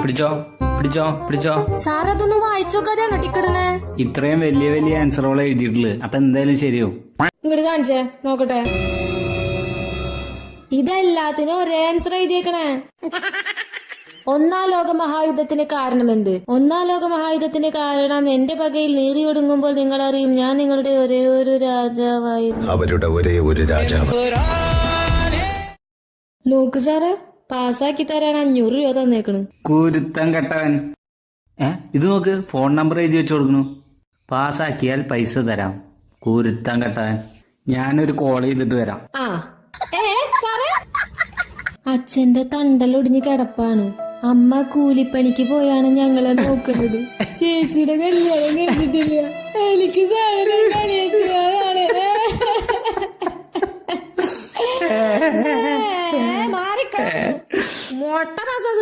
പിടിച്ചോ പിടിച്ചോ പിടിച്ചോ. സാർ അതൊന്ന് വായിച്ചോക്കാതെയാണോ ടിക്കറ്റിന്? ഇത്രയും വലിയ വലിയ ആൻസറുകൾ എഴുതിയിട്ടുള്ളത്, അപ്പൊ എന്തായാലും ശരിയാവും. ഇങ്ങോട്ട് കാണിച്ചേ നോക്കട്ടെ. ഇതെല്ലാത്തിനും ഒരേ ആൻസർ എഴുതിയേക്കണേ. ഒന്നാം ലോക മഹായുദ്ധത്തിന് കാരണം എന്ത്? ഒന്നാം ലോക മഹായുദ്ധത്തിന് കാരണം എന്റെ പകയിൽ നീറി ഒടുങ്ങുമ്പോൾ നിങ്ങൾ അറിയും ഞാൻ നിങ്ങളുടെ ഒരേ ഒരു രാജാവായിരുന്നു. അവരുടെ ഒരേ ഒരു രാജാവ്. നോക്ക് സാറേ, പാസ്സാക്കി തരാൻ 500 രൂപ തന്നേക്കണ്. കുരുത്തം കെട്ടവൻ. ഇത് നോക്ക്, ഫോൺ നമ്പർ എഴുതി വെച്ച് കൊടുക്കണു. പാസ്സാക്കിയാൽ പൈസ തരാം. കുരുത്തം കെട്ടവൻ. ഞാനൊരു കോൾ ചെയ്തിട്ട് വരാം. സാറേ, അച്ഛന്റെ തണ്ടലൊടിഞ്ഞ് കിടപ്പാണ്. അമ്മ കൂലിപ്പണിക്ക് പോയാണ് ഞങ്ങളെ നോക്കുന്നത്. ചേച്ചിയുടെ കല്യാണം കഴിഞ്ഞിട്ടില്ല. എനിക്ക് മാറിക്ക മൊട്ട പാസ്സാക്കുന്നത്.